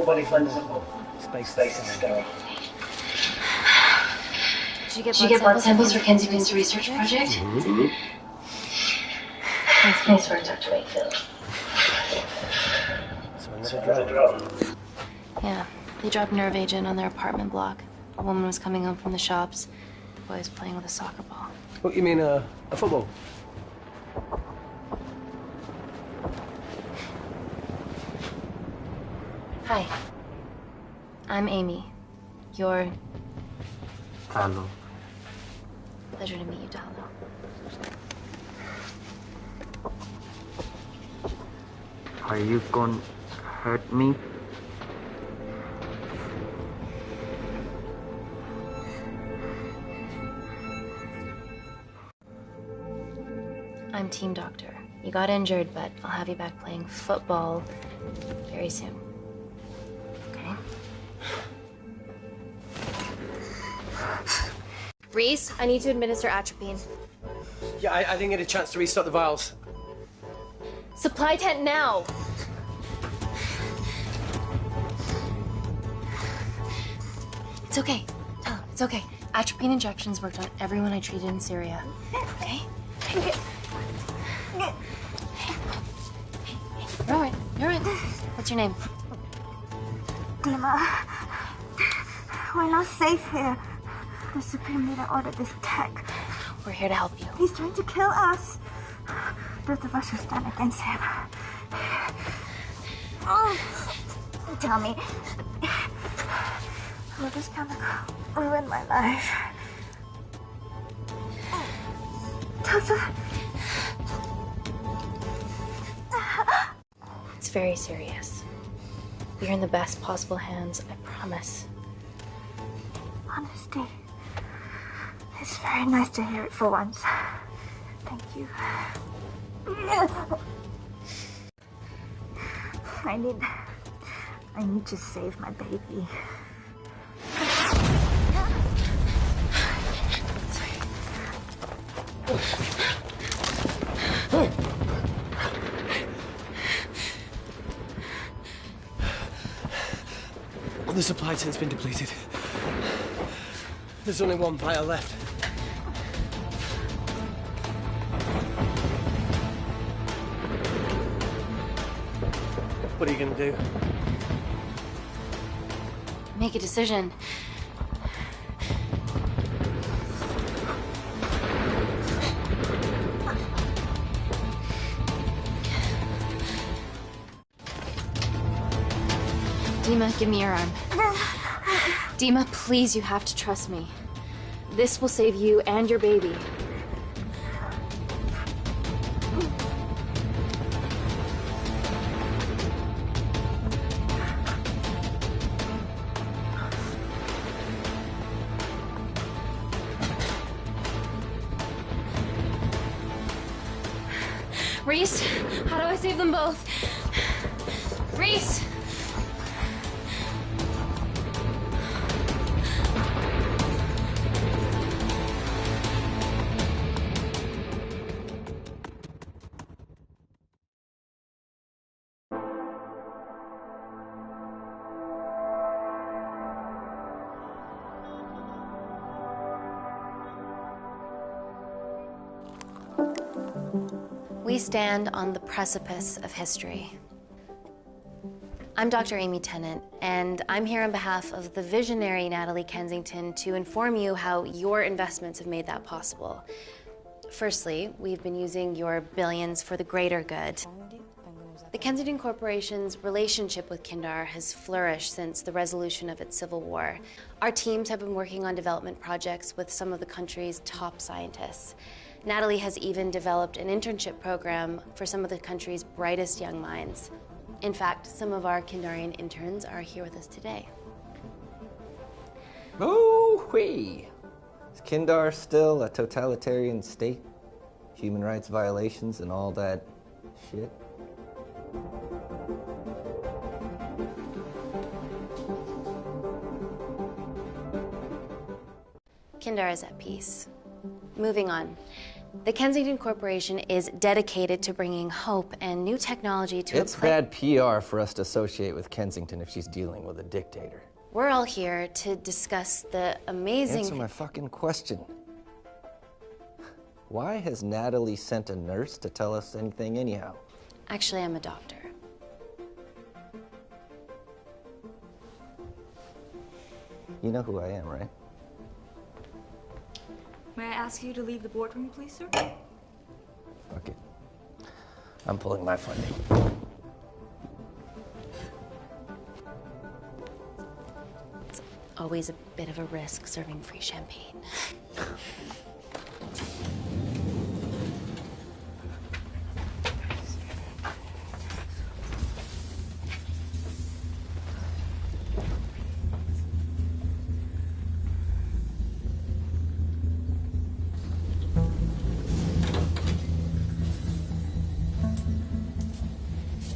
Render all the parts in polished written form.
body fluid symbol. Space discovery. Did you get blood samples for Kensington's research project? Mm-hmm. Nice work, Dr. Wakefield. So another drop. Yeah, they dropped nerve agent on their apartment block. A woman was coming home from the shops. The boy was playing with a soccer ball. What, you mean a football? Hi. I'm Amy. You're... Fellow. Pleasure to meet you, The.Fellow. Are you gonna hurt me? I'm team doctor. You got injured, but I'll have you back playing football very soon. Okay? Reese, I need to administer atropine. Yeah, I didn't get a chance to restock the vials. Supply tent now! It's okay. Oh, it's okay. Atropine injections worked on everyone I treated in Syria. Okay? You're all right. You're all right. What's your name? Dima, we're not safe here. The Supreme Leader ordered this tech. We're here to help you. He's trying to kill us. Both of us should stand against him. Tell me, will this chemical ruin my life? It's very serious. You're in the best possible hands, I promise. Honesty. It's very nice to hear it for once. Thank you. I need to save my baby. The supply tent's been depleted. There's only one vial left. What are you gonna do? Make a decision. Dima, give me your arm. Dima, please, you have to trust me. This will save you and your baby. Reese, how do I save them both? Reese! We stand on the precipice of history. I'm Dr. Amy Tennant, and I'm here on behalf of the visionary Natalie Kensington to inform you how your investments have made that possible. Firstly, we've been using your billions for the greater good. The Kensington Corporation's relationship with Kindar has flourished since the resolution of its civil war. Our teams have been working on development projects with some of the country's top scientists. Natalie has even developed an internship program for some of the country's brightest young minds. In fact, some of our Kindarian interns are here with us today. Oh-wee! Is Kindar still a totalitarian state? Human rights violations and all that shit? Kindar is at peace. Moving on. The Kensington Corporation is dedicated to bringing hope and new technology to It's bad PR for us to associate with Kensington if she's dealing with a dictator. We're all here to discuss the amazing... Answer my fucking question. Why has Natalie sent a nurse to tell us anything anyhow? Actually, I'm a doctor. You know who I am, right? May I ask you to leave the boardroom, please, sir? Okay. I'm pulling my funding. It's always a bit of a risk serving free champagne.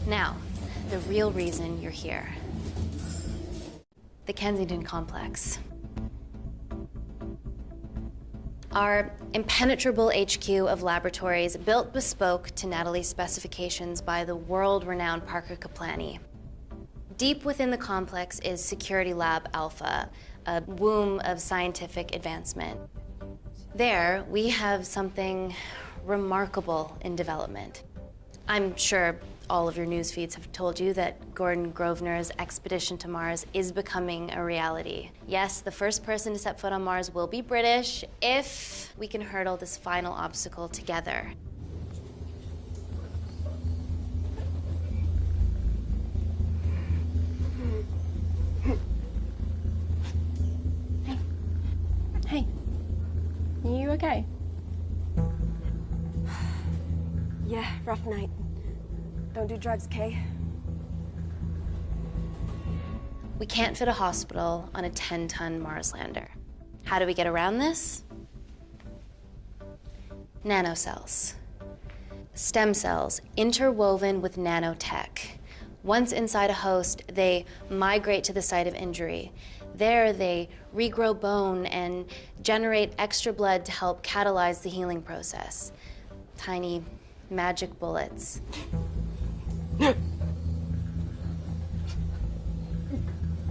Now, the real reason you're here. The Kensington Complex. Our impenetrable HQ of laboratories built bespoke to Natalie's specifications by the world-renowned Parker Kaplani. Deep within the complex is Security Lab Alpha, a womb of scientific advancement. There, we have something remarkable in development. I'm sure all of your news feeds have told you that Gordon Grosvenor's expedition to Mars is becoming a reality. Yes, the first person to set foot on Mars will be British if we can hurdle this final obstacle together. Hey. Are you okay? Yeah, rough night. Don't do drugs, Kay. We can't fit a hospital on a 10-ton Mars lander. How do we get around this? Nanocells. Stem cells interwoven with nanotech. Once inside a host, they migrate to the site of injury. There, they regrow bone and generate extra blood to help catalyze the healing process. Tiny magic bullets.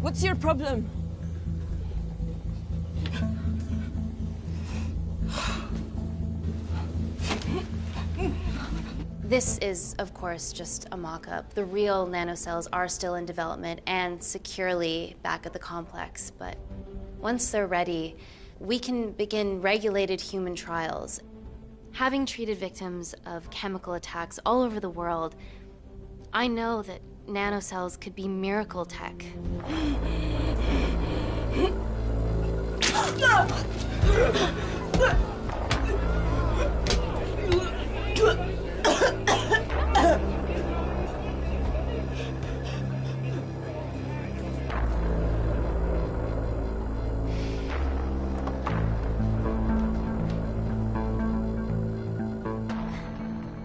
What's your problem? This is, of course, just a mock-up. The real nanocells are still in development and securely back at the complex, but once they're ready, we can begin regulated human trials. Having treated victims of chemical attacks all over the world, I know that nanocells could be miracle tech.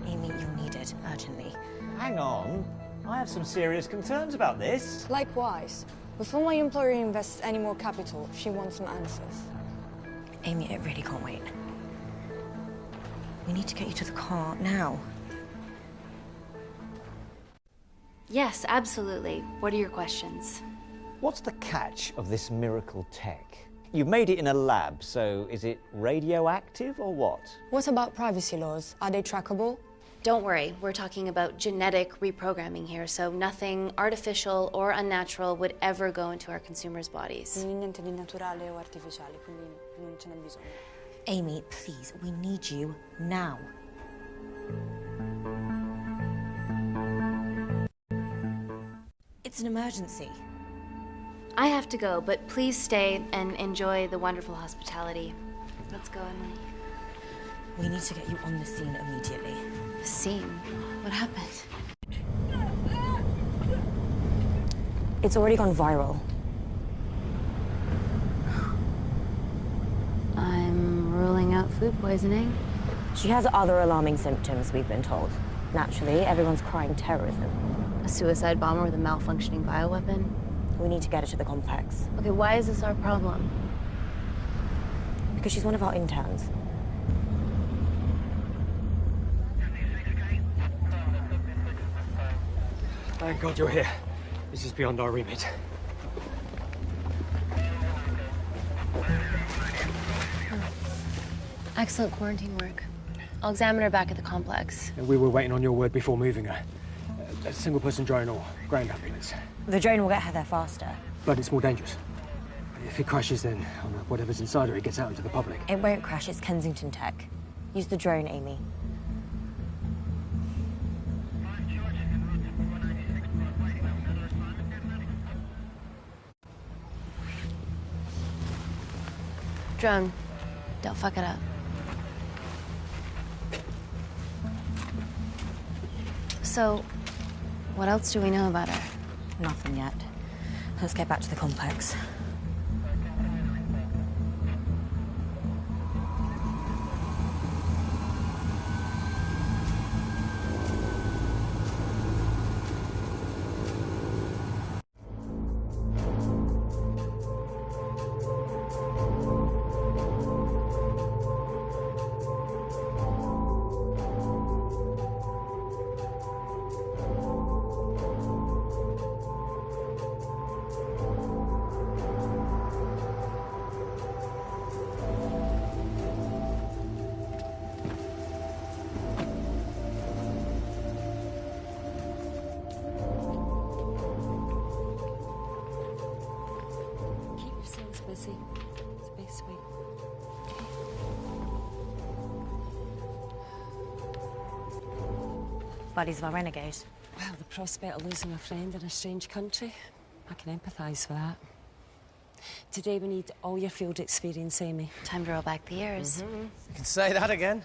Amy, you're needed urgently. Hang on. I have some serious concerns about this. Likewise. Before my employer invests any more capital, she wants some answers. Amy, it really can't wait. We need to get you to the car now. Yes, absolutely. What are your questions? What's the catch of this miracle tech? You've made it in a lab, so is it radioactive or what? What about privacy laws? Are they trackable? Don't worry, we're talking about genetic reprogramming here, so nothing artificial or unnatural would ever go into our consumers' bodies. Niente di naturale o artificiale, quindi non ce n'è bisogno. Amy, please, we need you now. It's an emergency. I have to go, but please stay and enjoy the wonderful hospitality. Let's go, Emily. We need to get you on the scene immediately. The scene? What happened? It's already gone viral. I'm ruling out food poisoning. She has other alarming symptoms, we've been told. Naturally, everyone's crying terrorism. A suicide bomber with a malfunctioning bioweapon? We need to get her to the complex. Okay, why is this our problem? Because she's one of our interns. Thank God you're here. This is beyond our remit. Excellent quarantine work. I'll examine her back at the complex. And we were waiting on your word before moving her. A single-person drone or ground ambulance. The drone will get her there faster. But it's more dangerous. If it crashes, then whatever's inside her, it gets out into the public. It won't crash, it's Kensington tech. Use the drone, Amy. Drone, don't fuck it up. So, what else do we know about her? Nothing yet. Let's get back to the complex. Busy. Space sweet. Buddies of our renegade. Well, the prospect of losing a friend in a strange country, I can empathise with that. Today we need all your field experience, Amy. Time to roll back the years. You can say that again.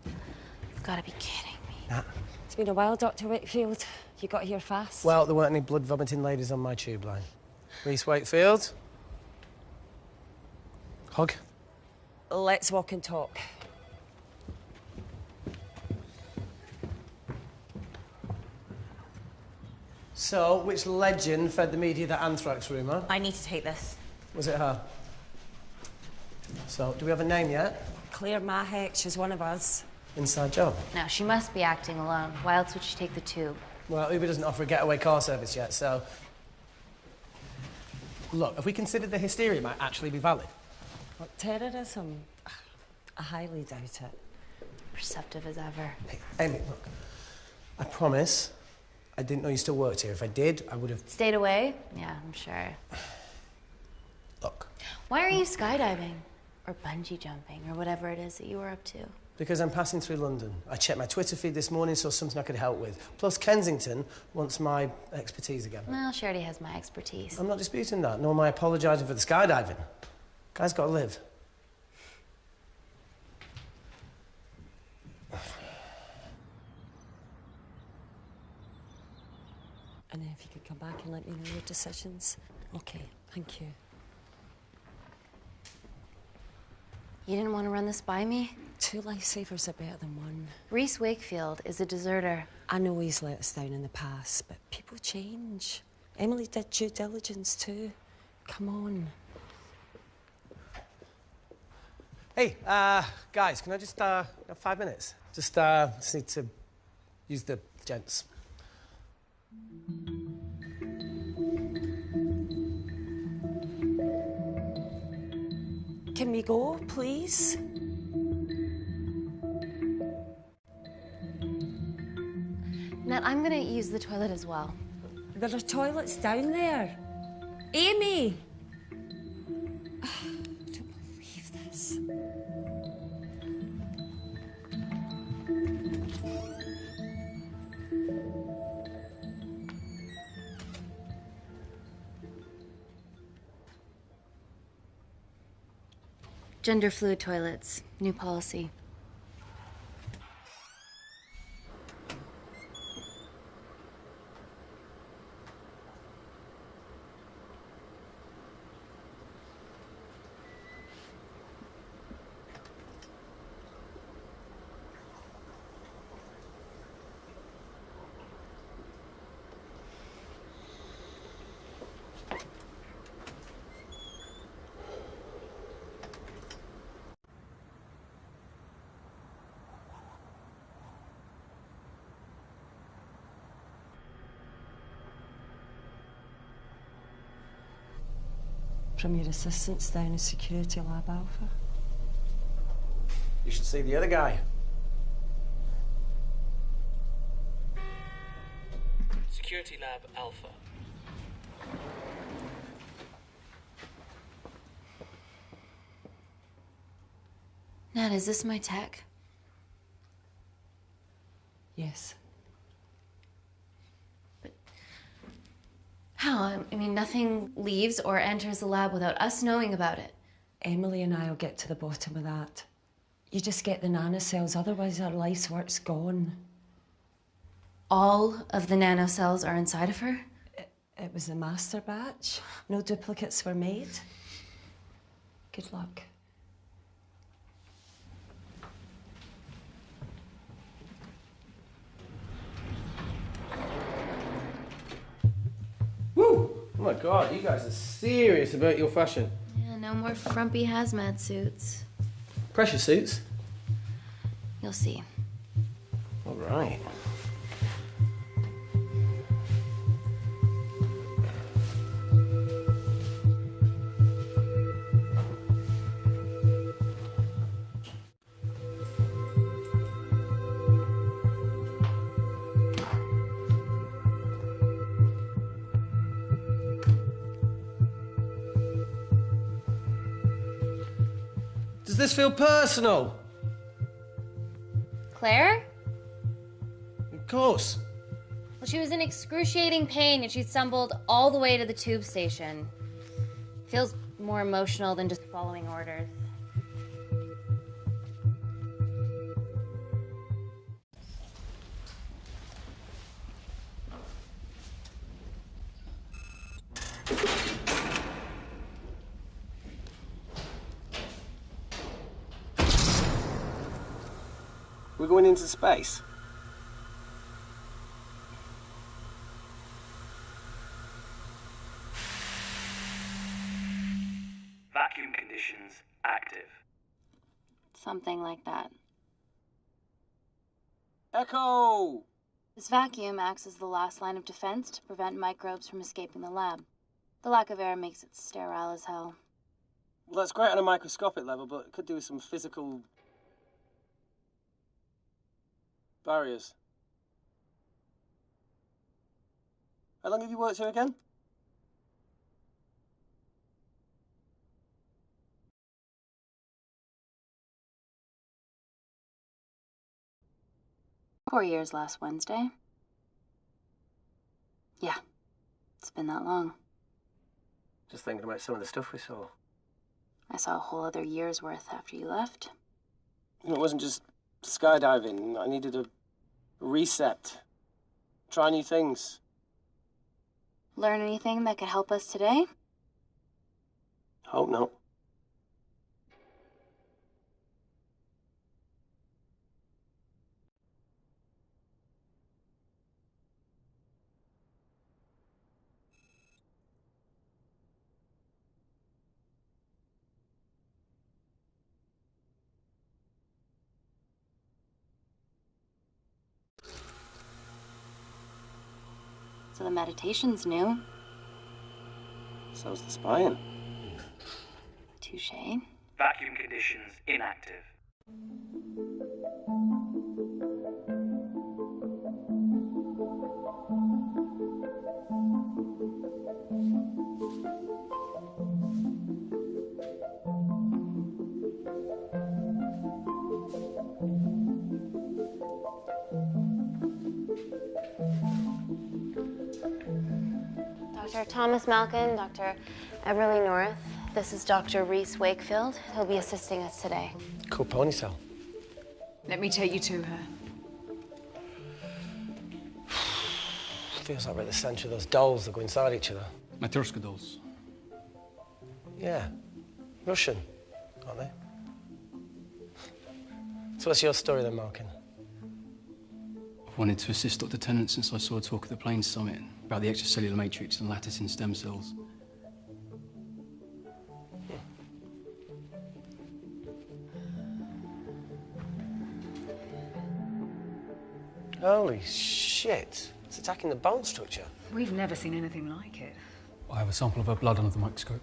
You've got to be kidding me. Nah. It's been a while, Dr. Wakefield. You got here fast. Well, there weren't any blood-vomiting ladies on my tube line. Reese Wakefield. Hug. Let's walk and talk. So, which legend fed the media that anthrax rumour? I need to take this. Was it her? So, do we have a name yet? Claire Mahek, she's one of us. Inside job. No, she must be acting alone. Why else would she take the tube? Well, Uber doesn't offer a getaway car service yet, so... Look, have we considered the hysteria might actually be valid? What, terrorism? I highly doubt it. Perceptive as ever. Hey, Amy, look. I promise I didn't know you still worked here. If I did, I would have... Stayed away? Yeah, I'm sure. Look. Why are you skydiving? Or bungee jumping, or whatever it is that you were up to? Because I'm passing through London. I checked my Twitter feed this morning, saw something I could help with. Plus, Kensington wants my expertise again. Well, she already has my expertise. I'm not disputing that, nor am I apologising for the skydiving. Guy's got to live. And if you could come back and let me know your decisions. Okay, thank you. You didn't want to run this by me? 2 lifesavers are better than 1. Reese Wakefield is a deserter. I know he's let us down in the past, but people change. Emily did due diligence too. Come on. Hey, guys, can I just, have 5 minutes? Just need to use the gents. Can we go, please? Nat, I'm gonna use the toilet as well. There are toilets down there. Amy! I don't believe this. Gender fluid toilets, new policy. from your assistants down in Security Lab Alpha. You should see the other guy. Security Lab Alpha. Nat, is this my tech? Yes. How? I mean, nothing leaves or enters the lab without us knowing about it. Emily and I'll get to the bottom of that. You just get the nanocells, otherwise our life's work's gone. All of the nanocells are inside of her? It was the master batch. No duplicates were made. Good luck. Woo! Oh my God, you guys are serious about your fashion. Yeah, no more frumpy hazmat suits. Pressure suits? You'll see. All right. Does this feel personal? Claire? Of course. Well, she was in excruciating pain and she stumbled all the way to the tube station. Feels more emotional than just following orders. We're going into space. Vacuum conditions active. Something like that. Echo! This vacuum acts as the last line of defense to prevent microbes from escaping the lab. The lack of air makes it sterile as hell. Well, that's great on a microscopic level, but it could do with some physical barriers. How long have you worked here again? Four years last Wednesday. Yeah, it's been that long. Just thinking about some of the stuff we saw. I saw a whole other year's worth after you left. You know, it wasn't just skydiving. I needed a reset. Try new things. Learn anything that could help us today? Hope not. So the meditation's new. So's the spying. Touché. Vacuum conditions inactive. Dr. Thomas Malkin, Dr. Everly North. This is Dr. Reese Wakefield. He'll be assisting us today. Cool ponytail. Let me take you to her. Feels like we're at the centre of those dolls that go inside each other. Matryoshka dolls. Yeah. Russian, aren't they? So what's your story then, Malkin? I've wanted to assist Dr. Tennant since I saw a talk at the Plains Summit about the extracellular matrix and lattice in stem cells. Holy shit. It's attacking the bone structure. We've never seen anything like it. I have a sample of her blood under the microscope.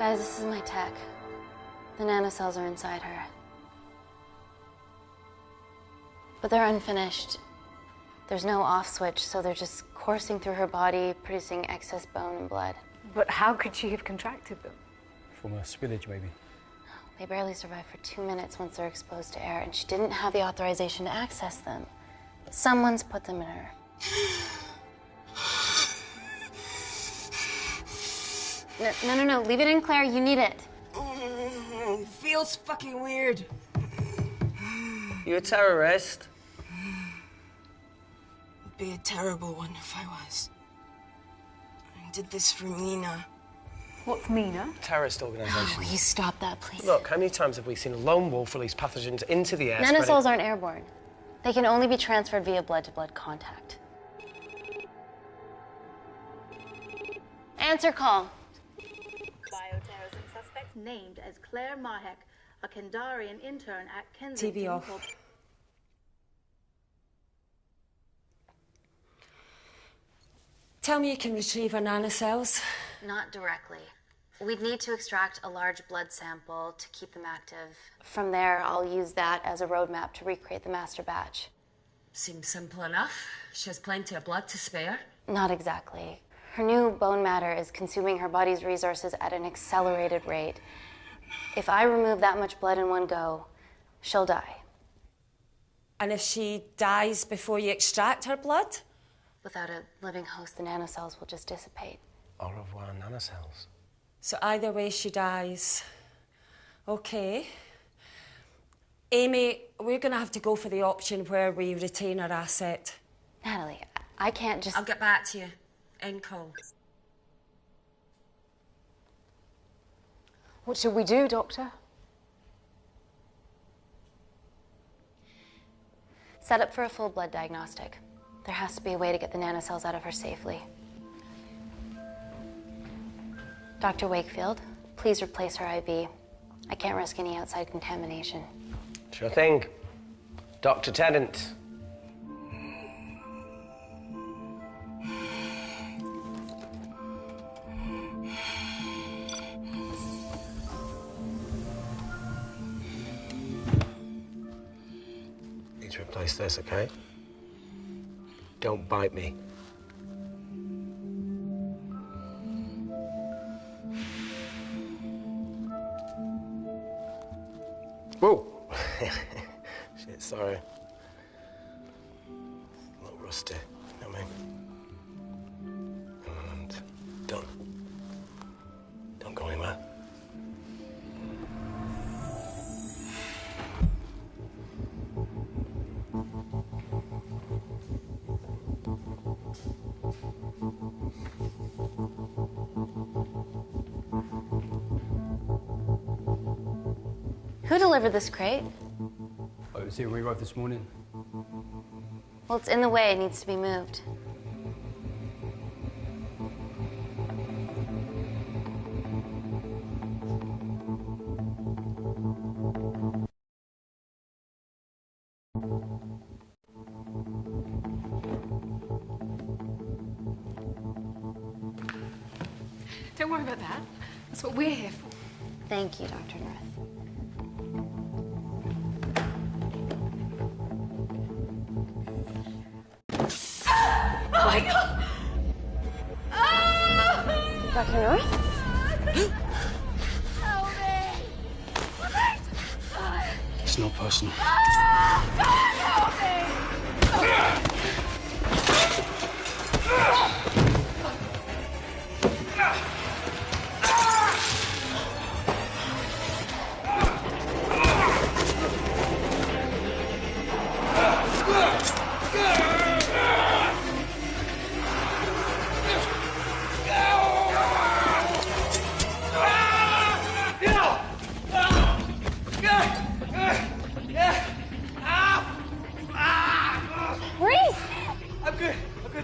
Guys, this is my tech. The nanocells are inside her. But they're unfinished. There's no off switch, so they're just coursing through her body, producing excess bone and blood. But how could she have contracted them? From a spillage, maybe. They barely survive for 2 minutes once they're exposed to air, and she didn't have the authorization to access them. Someone's put them in her. No. Leave it in, Claire. You need it. Feels fucking weird. You a terrorist? It'd be a terrible one if I was. I did this for Mina. What's Mina? Terrorist organisation. Will you stop that, please? Look, how many times have we seen a lone wolf release pathogens into the air? Nanocells aren't airborne. They can only be transferred via blood-to-blood contact. Answer call. Bioterrorism suspect named as Claire Mahek, a Kandarian intern at Kensington. TV off. Tell me you can retrieve her nanocells. Not directly. We'd need to extract a large blood sample to keep them active. From there, I'll use that as a roadmap to recreate the master batch. Seems simple enough. She has plenty of blood to spare. Not exactly. Her new bone matter is consuming her body's resources at an accelerated rate. If I remove that much blood in one go, she'll die. And if she dies before you extract her blood? Without a living host, the nanocells will just dissipate. Au revoir, nanocells. So either way she dies. Okay. Amy, we're going to have to go for the option where we retain our asset. Natalie, I can't just... I'll get back to you. End call. What should we do, Doctor? Set up for a full blood diagnostic. There has to be a way to get the nanocells out of her safely. Dr. Wakefield, please replace her IV. I can't risk any outside contamination. Sure thing. Dr. Tennant. Need to replace this, okay? Don't bite me. Whoa! Shit, sorry. A little rusty, you know what I mean? And done. Don't go anywhere. Who delivered this crate? Oh, it was here when we arrived this morning. Well, it's in the way. It needs to be moved. Don't worry about that. That's what we're here for. Thank you, Dr. North. Oh my God! Dr. North? It's not personal.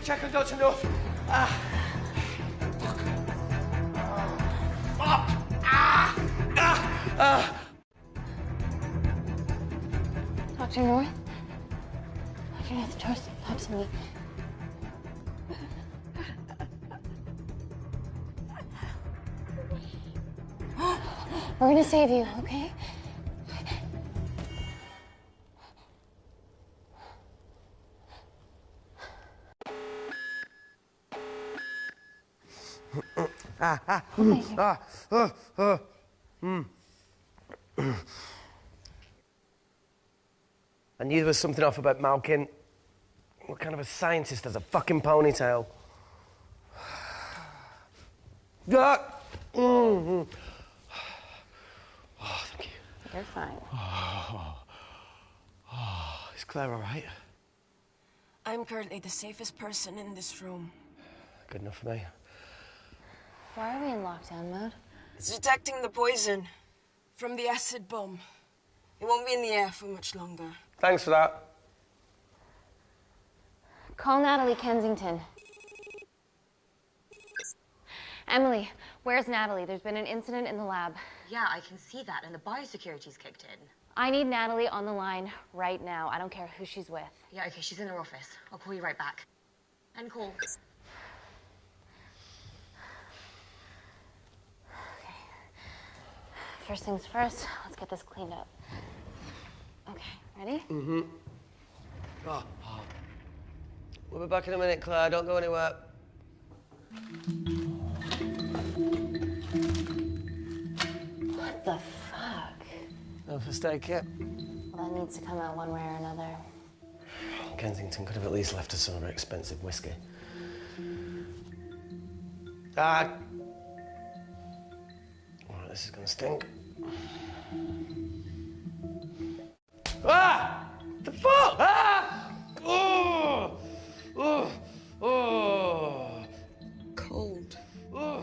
Check on Dr. North. Dr. North? Dr. North, talk to me. We're gonna save you, okay? I knew there was something off about Malkin. What kind of a scientist has a fucking ponytail? Oh, thank you. You're fine. Is Claire all right? I'm currently the safest person in this room. Good enough for me. Why are we in lockdown mode? It's detecting the poison from the acid bomb. It won't be in the air for much longer. Thanks for that. Call Natalie Kensington. Emily, where's Natalie? There's been an incident in the lab. Yeah, I can see that, and the biosecurity's kicked in. I need Natalie on the line right now. I don't care who she's with. Yeah, okay, she's in her office. I'll call you right back. End call. Okay. First things first, let's get this cleaned up. Okay, ready? Mm-hmm. We'll be back in a minute, Claire. Don't go anywhere. What the fuck? No first aid kit? Well, that needs to come out one way or another. Kensington could have at least left us some of her expensive whiskey. All right, this is gonna stink. Ah! The fuck? Ah! Oh! Oh! Oh! Cold. Oh!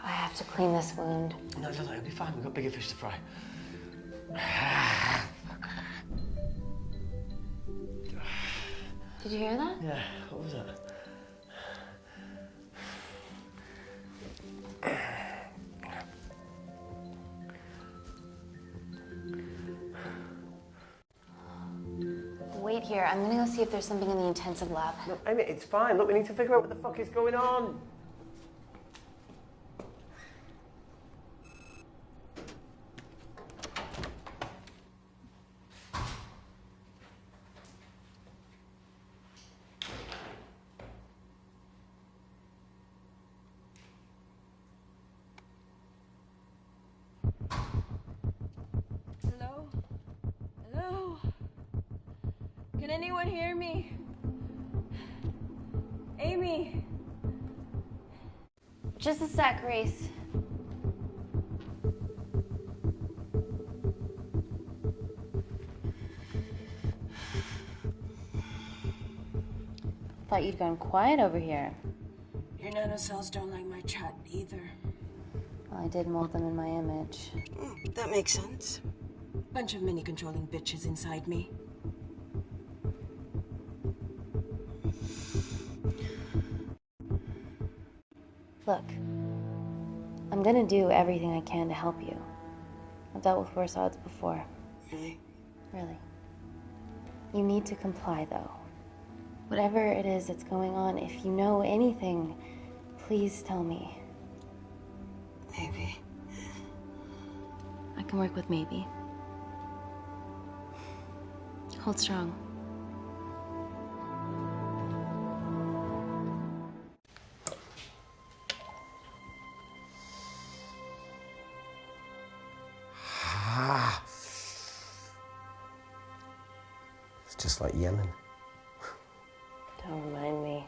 I have to clean this wound. No, it'll be fine. We've got bigger fish to fry. Did you hear that? Yeah, what was that? Wait here. I'm gonna go see if there's something in the intensive lab. No, Amy, it's fine. Look, we need to figure out what the fuck is going on. Hello? Hello? Can anyone hear me? Amy? Just a sec, Grace. Thought you'd gone quiet over here. Your nanocells don't like my chat either. Well, I did mold them in my image. That makes sense. Bunch of mini-controlling bitches inside me. Look, I'm gonna do everything I can to help you. I've dealt with worse odds before. Really? Really. You need to comply, though. Whatever it is that's going on, if you know anything, please tell me. Maybe. I can work with maybe. Hold strong. It's just like Yemen. Don't remind me.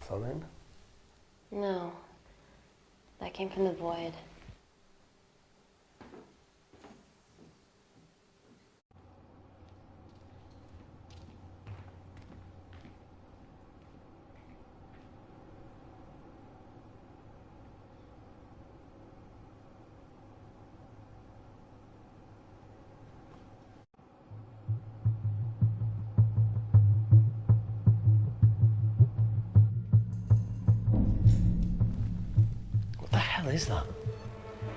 Phone in? No. That came from the void. hell is that?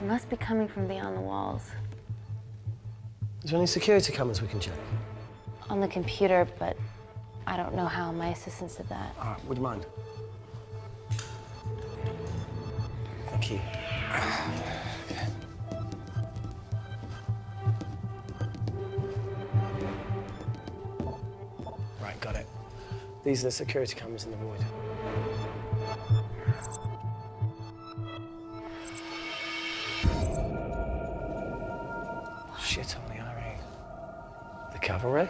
It must be coming from beyond the walls. Is there any security cameras we can check? On the computer, but I don't know how. My assistants did that. All right, would you mind? Thank you. Right, got it. These are the security cameras in the void. Shit on the RA. The cavalry?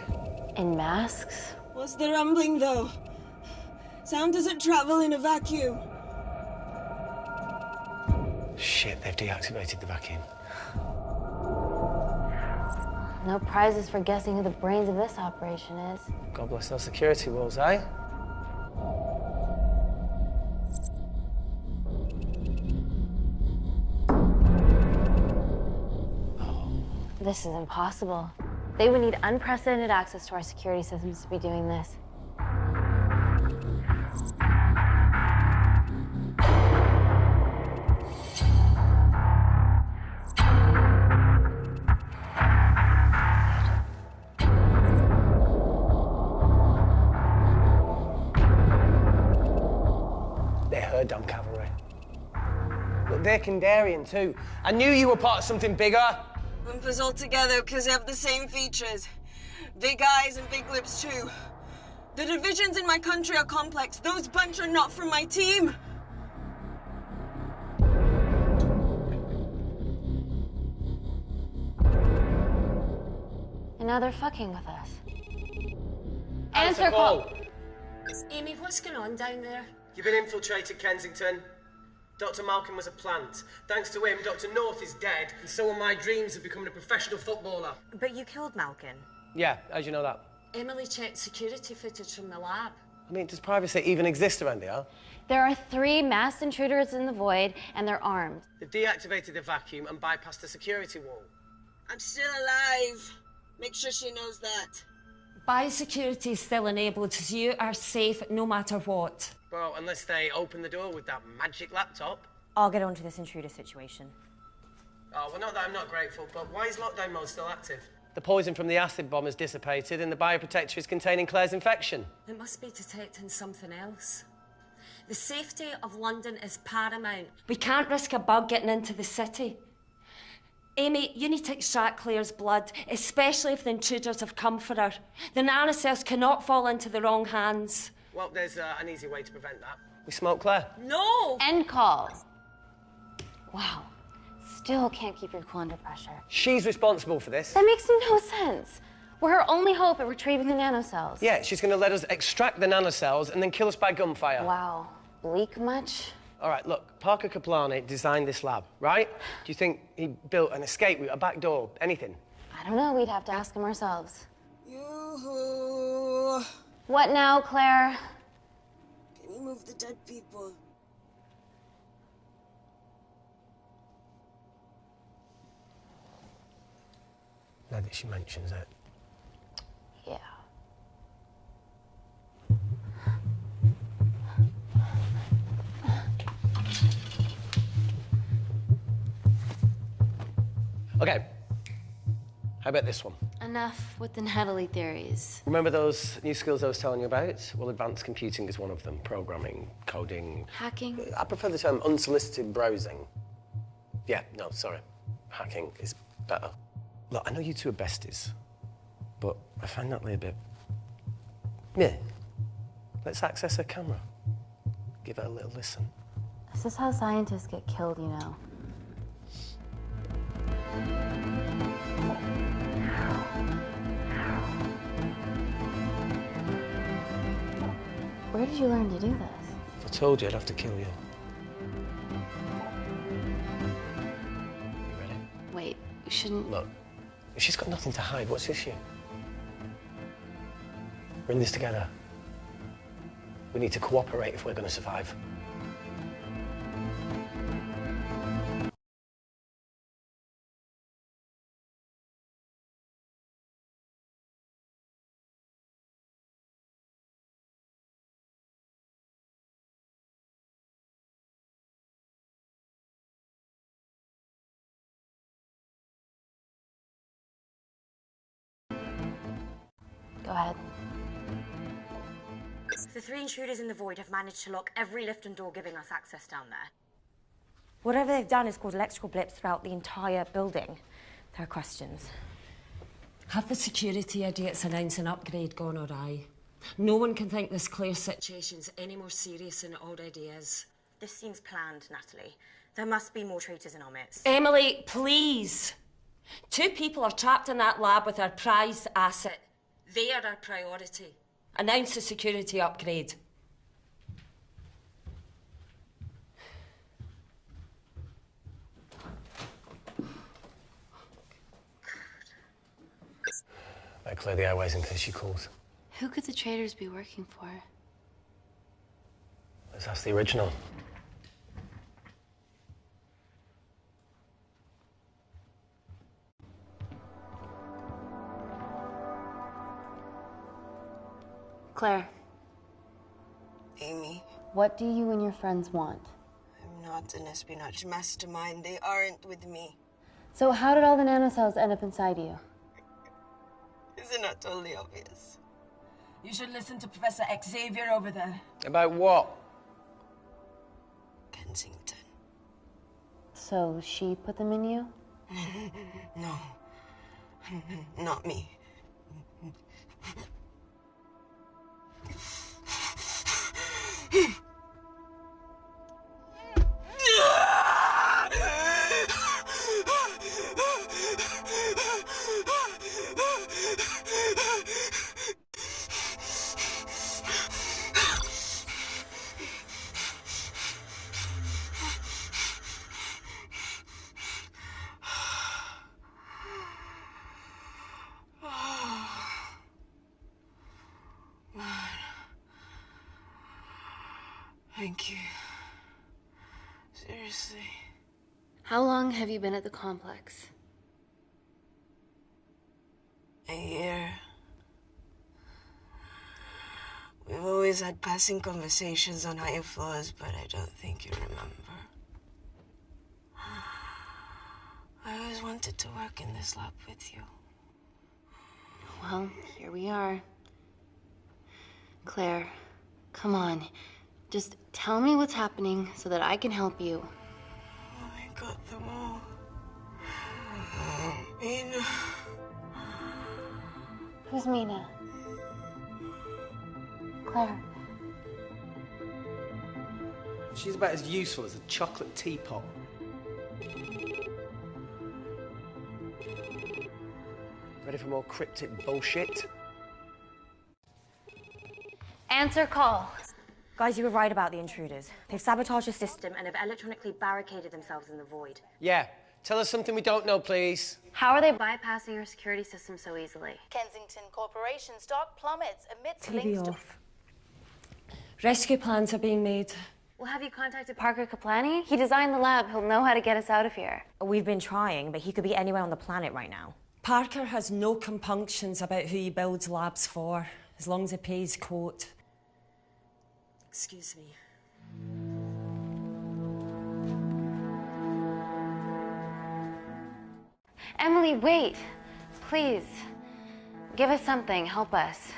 In masks? What's the rumbling, though? Sound doesn't travel in a vacuum. Shit, they've deactivated the vacuum. No prizes for guessing who the brains of this operation is. God bless those security walls, eh? This is impossible. They would need unprecedented access to our security systems to be doing this. They're her damn cavalry. Look, they're Kandarian too. I knew you were part of something bigger. Lump us all together because they have the same features. Big eyes and big lips too. The divisions in my country are complex. Those bunch are not from my team. And now they're fucking with us. Answer call. Amy, what's going on down there? You've been infiltrated, Kensington. Dr. Malcolm was a plant. Thanks to him, Dr. North is dead, and so are my dreams of becoming a professional footballer. But you killed Malcolm. Yeah, how'd you know that? Emily checked security footage from the lab. I mean, does privacy even exist around here? There are 3 masked intruders in the void, and they're armed. They've deactivated the vacuum and bypassed the security wall. I'm still alive. Make sure she knows that. Biosecurity is still enabled, so you are safe no matter what. Well, unless they open the door with that magic laptop. I'll get onto this intruder situation. Oh, well, not that I'm not grateful, but why is lockdown mode still active? The poison from the acid bomb has dissipated and the bioprotector is containing Claire's infection. It must be detecting something else. The safety of London is paramount. We can't risk a bug getting into the city. Amy, you need to extract Claire's blood, especially if the intruders have come for her. The nanocells cannot fall into the wrong hands. Well, there's an easy way to prevent that. We smoke Claire. No! End call. Wow. Still can't keep your cool under pressure. She's responsible for this. That makes no sense. We're her only hope at retrieving the nanocells. Yeah, she's going to let us extract the nanocells and then kill us by gunfire. Wow. Bleak much? All right, look, Parker Kaplani designed this lab, right? Do you think he built an escape route, a back door, anything? I don't know. We'd have to ask him ourselves. Yoo-hoo. What now, Claire? Can you move the dead people? Now that she mentions it. Yeah. Okay. How about this one? Enough with the Natalie theories. Remember those new skills I was telling you about? Well, advanced computing is one of them. Programming, coding. Hacking? I prefer the term unsolicited browsing. Yeah, no, sorry. Hacking is better. Look, I know you two are besties, but I find Natalie a bit... Yeah. Let's access her camera. Give her a little listen. This is how scientists get killed, you know. Where did you learn to do this? If I told you, I'd have to kill you. You ready? Wait, you shouldn't... Look, if she's got nothing to hide, what's the issue? We're in this together. We need to cooperate if we're going to survive. Go ahead. The 3 intruders in the void have managed to lock every lift and door giving us access down there. Whatever they've done has caused electrical blips throughout the entire building. There are questions. Have the security idiots announced an upgrade gone awry? No one can think this Claire situation's any more serious than it already is. This seems planned, Natalie. There must be more traitors in our midst. Emily, please! 2 people are trapped in that lab with our prized asset. They are our priority. Announce a security upgrade. Better clear the airways in case she calls. Who could the traitors be working for? Let's ask the original. Claire, Amy, what do you and your friends want? I'm not an espionage mastermind. They aren't with me. So how did all the nanocells end up inside you? Isn't that totally obvious? You should listen to Professor Xavier over there. About what? Kensington. So she put them in you? No. Not me. Thank you. Seriously. How long have you been at the complex? A year. We've always had passing conversations on higher floors, but I don't think you remember. I always wanted to work in this lab with you. Well, here we are. Claire, come on. Just tell me what's happening so that I can help you. I got them all. Mina. Who's Mina? Claire. She's about as useful as a chocolate teapot. Ready for more cryptic bullshit? Answer call. Guys, you were right about the intruders. They've sabotaged the system And have electronically barricaded themselves in the void. Yeah. Tell us something we don't know, please. How are they bypassing your security system so easily? Kensington Corporation's stock plummets amidst TV links to... off. Rescue plans are being made. Well, have you contacted Parker Kaplani? He designed the lab. He'll know how to get us out of here. We've been trying, but he could be anywhere on the planet right now. Parker has no compunctions about who he builds labs for, as long as he pays quote. Excuse me. Emily, wait. Please. Give us something. Help us.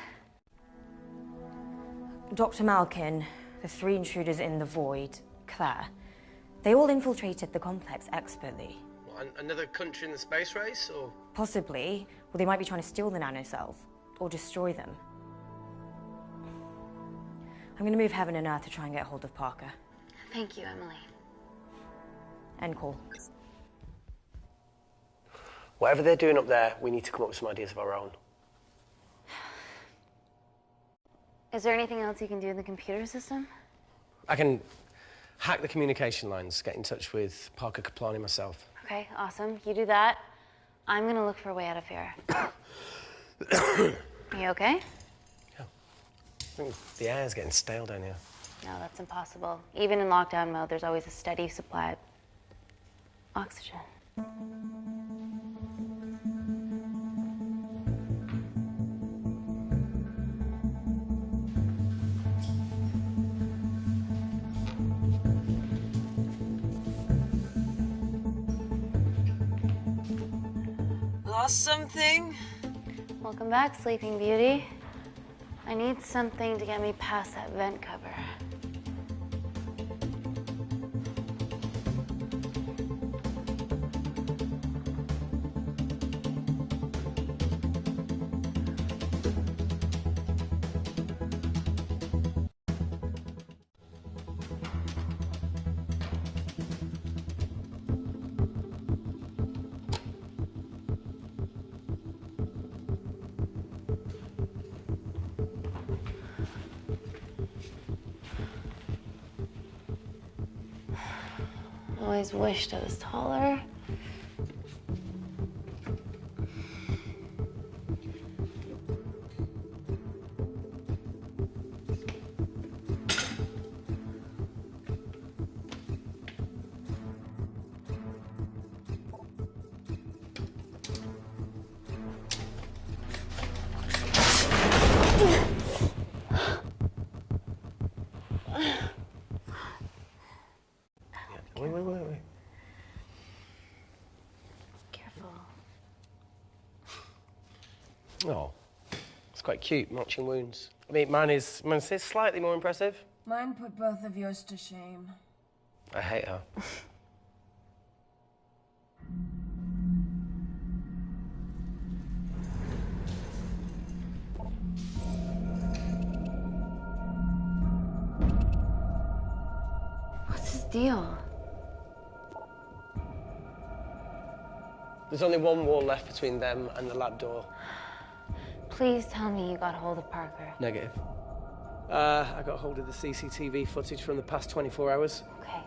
Dr. Malkin, the 3 intruders in the void, Claire, they all infiltrated the complex expertly. Another country in the space race, or? Possibly. Well, they might be trying to steal the nanocells, or destroy them. I'm going to move heaven and earth to try and get hold of Parker. Thank you, Emily. End call. Whatever they're doing up there, we need to come up with some ideas of our own. Is there anything else you can do in the computer system? I can hack the communication lines, get in touch with Parker Kaplani myself. Okay, awesome. You do that. I'm gonna look for a way out of here. You okay? Yeah. I think the air's getting stale down here. No, that's impossible. Even in lockdown mode, there's always a steady supply of oxygen. Lost something? Welcome back, Sleeping Beauty. I need something to get me past that vent cover. Always wished I was taller. Wait. Careful. Oh, it's quite cute, matching wounds. I mean, mine is slightly more impressive. Mine put both of yours to shame. I hate her. What's his deal? There's only one wall left between them and the lab door. Please tell me you got hold of Parker. Negative. I got hold of the CCTV footage from the past 24 hours. Okay.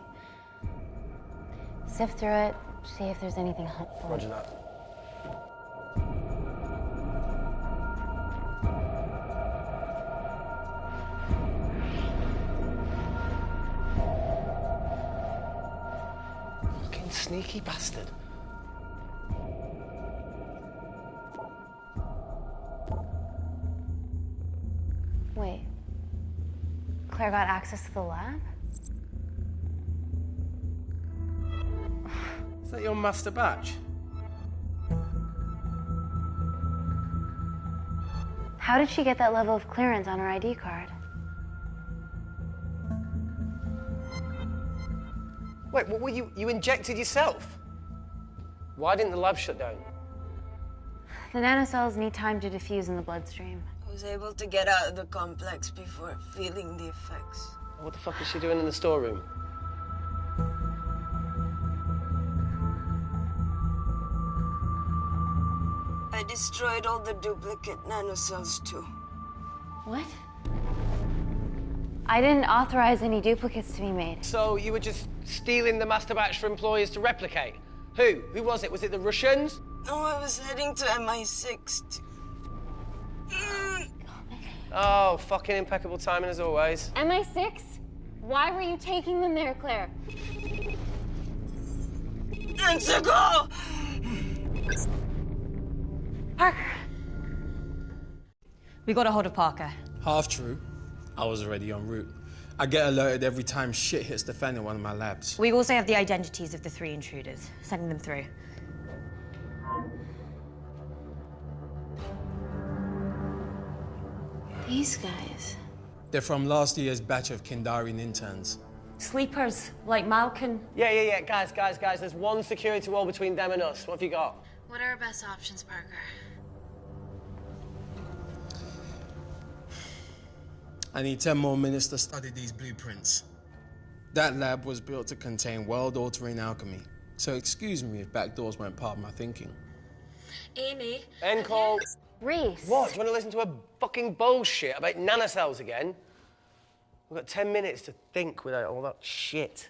Sift through it, see if there's anything helpful. Roger that. Fucking sneaky bastard. Wait. Claire got access to the lab? Is that your master batch? How did she get that level of clearance on her ID card? Wait, what were you injected yourself? Why didn't the lab shut down? The nanocells need time to diffuse in the bloodstream. I was able to get out of the complex before feeling the effects. What the fuck is she doing in the storeroom? I destroyed all the duplicate nanocells too. What? I didn't authorize any duplicates to be made. So you were just stealing the master batch for employers to replicate? Who? Who was it? Was it the Russians? No, I was heading to MI6. Oh, fucking impeccable timing as always. MI6? Why were you taking them there, Claire? Let's go! Parker! We got a hold of Parker. Half true. I was already en route. I get alerted every time shit hits the fan in one of my labs. We also have the identities of the 3 intruders. Sending them through. These guys. They're from last year's batch of Kindarian interns. Sleepers, like Malkin. Yeah. Guys. There's one security wall between them and us. What have you got? What are our best options, Parker? I need 10 more minutes to study these blueprints. That lab was built to contain world-altering alchemy. So excuse me if backdoors weren't part of my thinking. Amy. End call. Reese. What? Do you want to listen to a fucking bullshit about nanocells again? We've got 10 minutes to think without all that shit.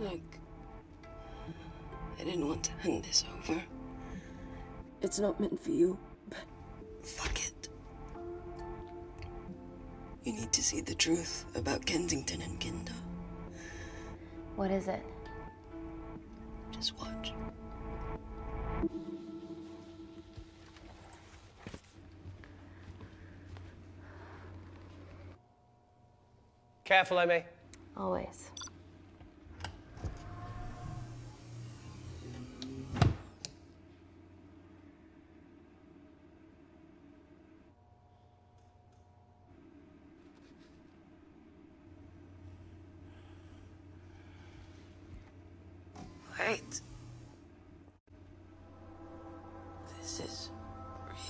Look, I didn't want to hand this over. It's not meant for you, but fuck it. You need to see the truth about Kensington and Kinder. What is it? Just watch. Careful, Amy. Always. Wait. This is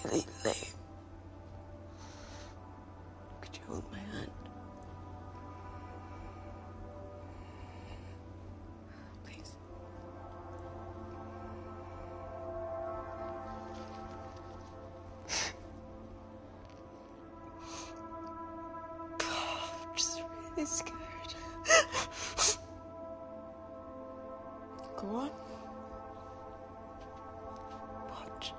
really lame. Could you hold my hand? Please. I'm just really scared. Go on. Watch.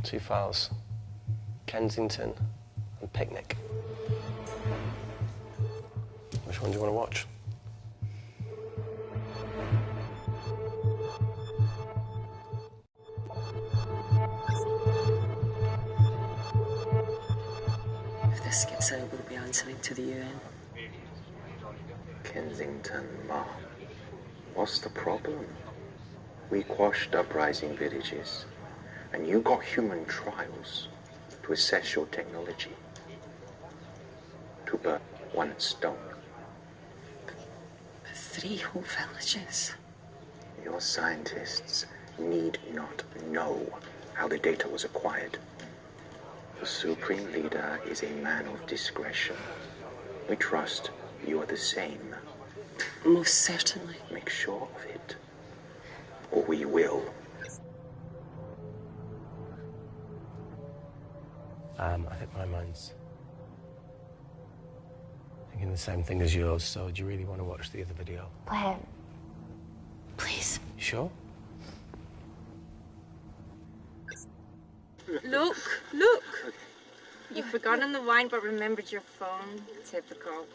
Two files. Kensington and Picnic. Which one do you want to watch? If this gets out, we'll be answering to the UN. Kensington, Ma. What's the problem? We quashed uprising villages, and you got human trials to assess your technology. To burn one stone. 3 whole villages. Your scientists need not know how the data was acquired. The Supreme Leader is a man of discretion. We trust you are the same. Most certainly. Make sure of it, or we will. I think my mind's thinking the same thing as yours, so do you really want to watch the other video? Blair, please. You sure? Look, look. You've forgotten the wine but remembered your phone. Typical.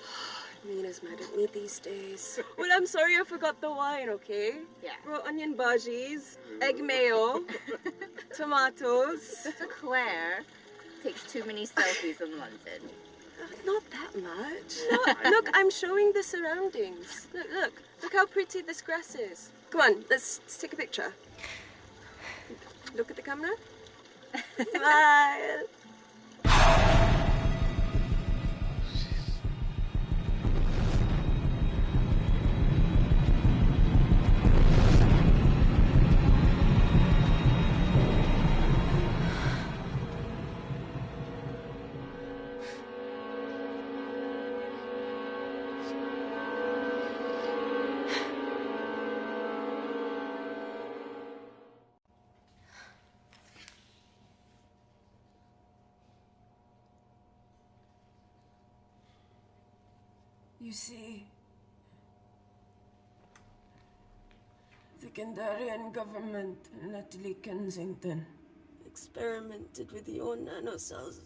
Mina's mad at me these days. Well, I'm sorry I forgot the wine, okay? Yeah. Raw onion bhajis, egg mayo, tomatoes. So Claire takes too many selfies in London. Not that much. Look, I'm showing the surroundings. Look how pretty this grass is. Come on, let's take a picture. Look at the camera. Smile. You see, the Kandarian government and Natalie Kensington Experimented with your nanocells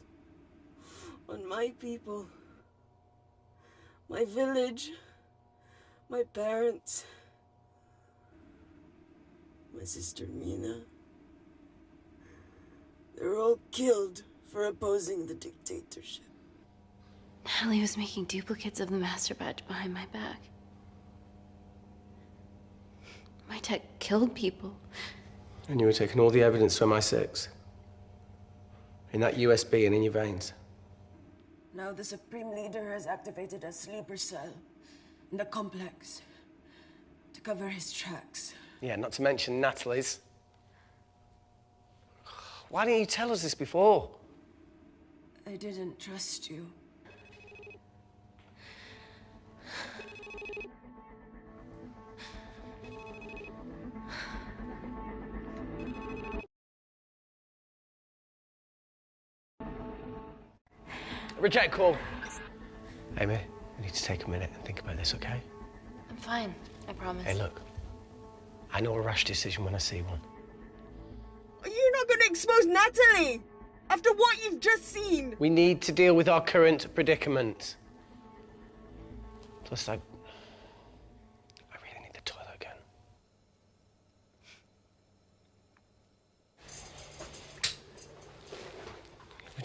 on my people, my village, my parents, my sister Mina. They were all killed for opposing the dictatorship. Natalie was making duplicates of the master batch behind my back. My tech killed people. And you were taking all the evidence from MI6? In that USB and in your veins? Now the Supreme Leader has activated a sleeper cell in the complex to cover his tracks. Yeah, not to mention Natalie's. Why didn't you tell us this before? I didn't trust you. Reject call. Amy, I need to take a minute and think about this, okay? I'm fine, I promise. Hey, look. I know a rash decision when I see one. Are you not going to expose Natalie after what you've just seen? We need to deal with our current predicament. Plus, I really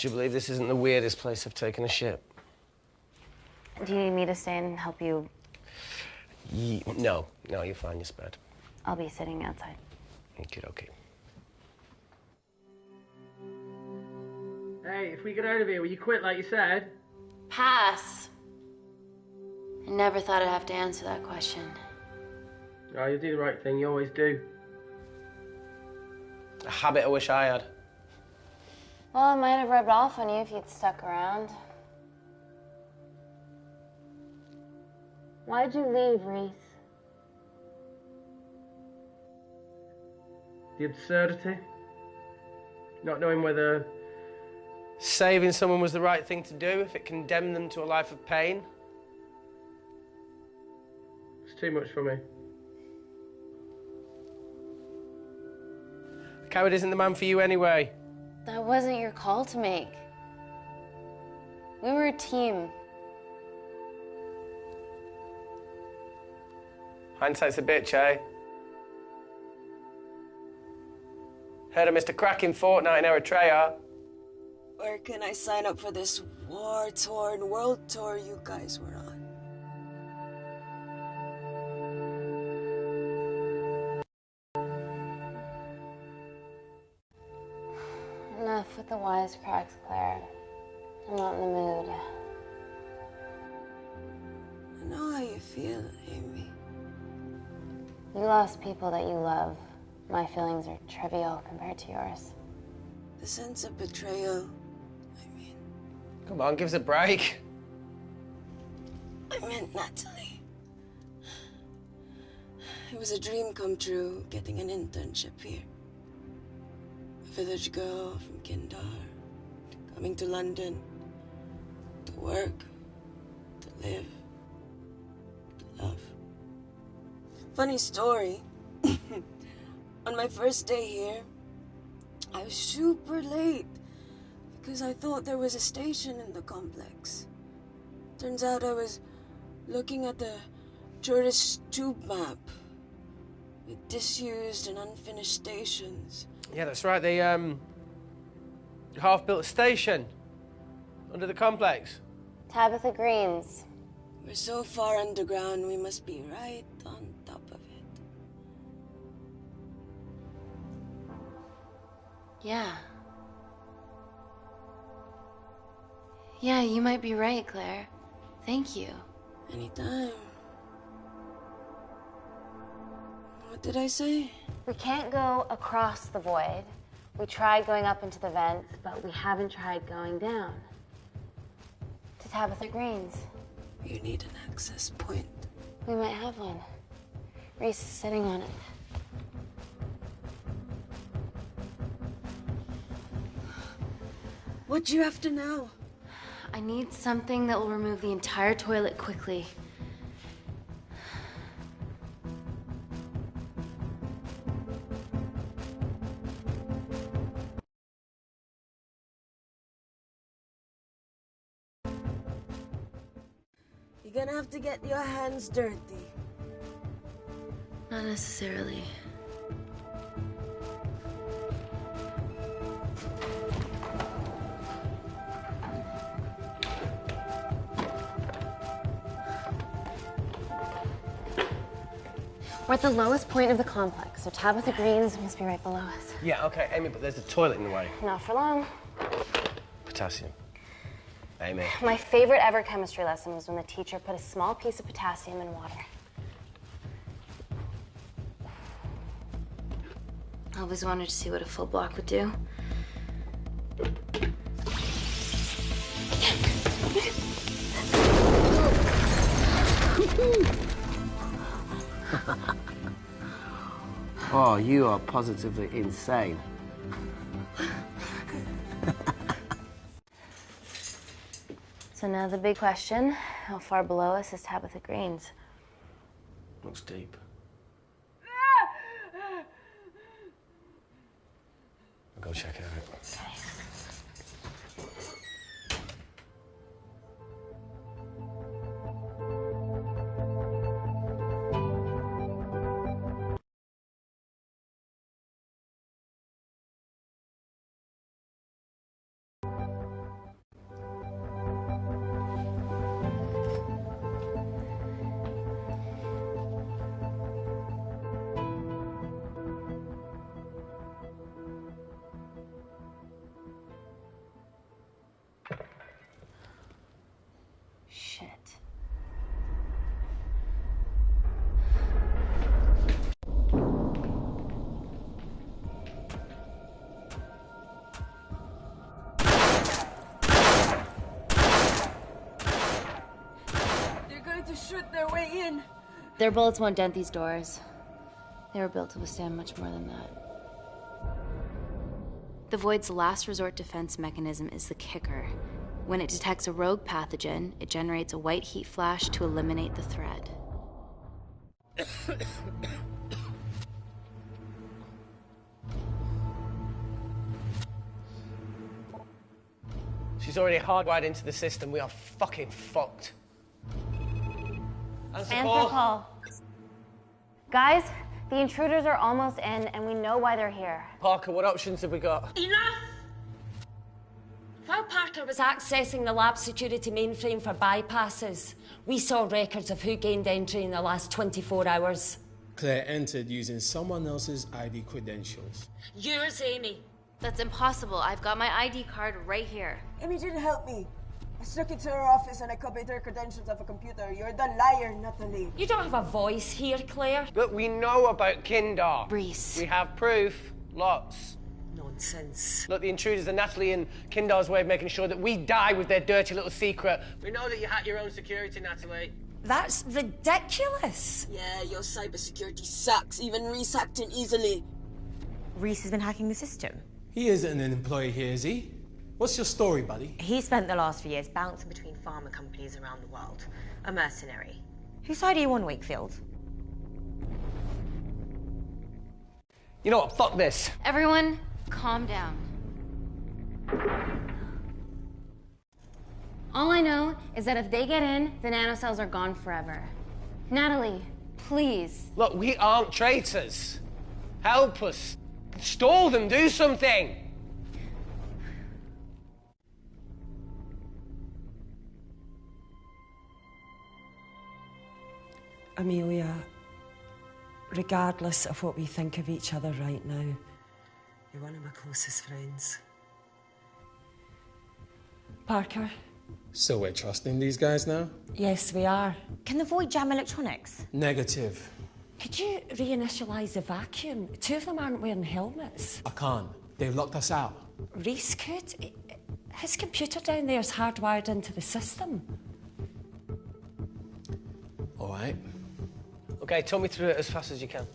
Do you believe this isn't the weirdest place I've taken a ship? Do you need me to stay and help you? No, you're fine, you're spared. I'll be sitting outside. Okay. Hey, if we get out of here, will you quit like you said? Pass. I never thought I'd have to answer that question. Oh, you do the right thing, you always do. A habit I wish I had. Well, it might have rubbed off on you if you'd stuck around. Why'd you leave, Reese? The absurdity. Not knowing whether... Saving someone was the right thing to do if it condemned them to a life of pain. It's too much for me. A coward isn't the man for you anyway. That wasn't your call to make. We were a team. Hindsight's a bitch, eh? Heard of Mr. Cracking Fortnite in Eritrea. Where can I sign up for this war-torn world tour you guys were on? Enough with the wisecracks, Claire. I'm not in the mood. I know how you feel, Amy. You lost people that you love. My feelings are trivial compared to yours. The sense of betrayal. Come on, give us a break. I meant Natalie. It was a dream come true, getting an internship here. A village girl from Kindar, coming to London, to work, to live, to love. Funny story. On my first day here, I was super late because I thought there was a station in the complex. Turns out I was looking at the tourist tube map with disused and unfinished stations. Yeah, that's right. They half-built a station under the complex. Tabitha Green's. We're so far underground, we must be right on top of it. Yeah. Yeah, you might be right, Claire. Thank you. Anytime. What did I say? We can't go across the void. We tried going up into the vents, but we haven't tried going down. To Tabitha Green's. You need an access point. We might have one. Reese is sitting on it. What do you have to know? I need something that will remove the entire toilet quickly. You're gonna have to get your hands dirty. Not necessarily. We're at the lowest point of the complex, so Tabitha Green's must be right below us. Yeah, okay, Amy, but there's a toilet in the way. Not for long. Potassium. Amy. My favorite ever chemistry lesson was when the teacher put a small piece of potassium in water. I always wanted to see what a full block would do. Oh, you are positively insane. So now the big question, how far below us is Tabitha Green's? Looks deep. I'll go check it out. Okay. Their bullets won't dent these doors. They were built to withstand much more than that. The Void's last resort defense mechanism is the kicker. When it detects a rogue pathogen, it generates a white heat flash to eliminate the threat. She's already hardwired into the system. We are fucking fucked. Answer call. Guys, the intruders are almost in, and we know why they're here. Parker, what options have we got? Enough! While Parker was accessing the lab security mainframe for bypasses, we saw records of who gained entry in the last 24 hours. Claire entered using someone else's ID credentials. Yours, Amy. That's impossible. I've got my ID card right here. Amy didn't help me. I snuck into her office and I copied her credentials off a computer. You're the liar, Natalie. You don't have a voice here, Claire. Look, we know about Kindar. Reese. We have proof. Lots. Nonsense. Look, the intruders are Natalie and Kindar's way of making sure that we die with their dirty little secret. We know that you hack your own security, Natalie. That's ridiculous. Yeah, your cybersecurity sucks. Even Reese hacked in easily. Reese has been hacking the system. He isn't an employee here, is he? What's your story, buddy? He spent the last few years bouncing between pharma companies around the world. A mercenary. Whose side are you on, Wakefield? You know what? Fuck this. Everyone, calm down. All I know is that if they get in, the nanocells are gone forever. Natalie, please. Look, we aren't traitors. Help us. Stall them. Do something. Amelia, regardless of what we think of each other right now, You're one of my closest friends. Parker? So we're trusting these guys now? Yes, we are. Can the Void jam electronics? Negative. Could you reinitialize the vacuum? Two of them aren't wearing helmets. I can't. They've locked us out. Reese could. His computer down there is hardwired into the system. All right. Okay, talk me through it as fast as you can.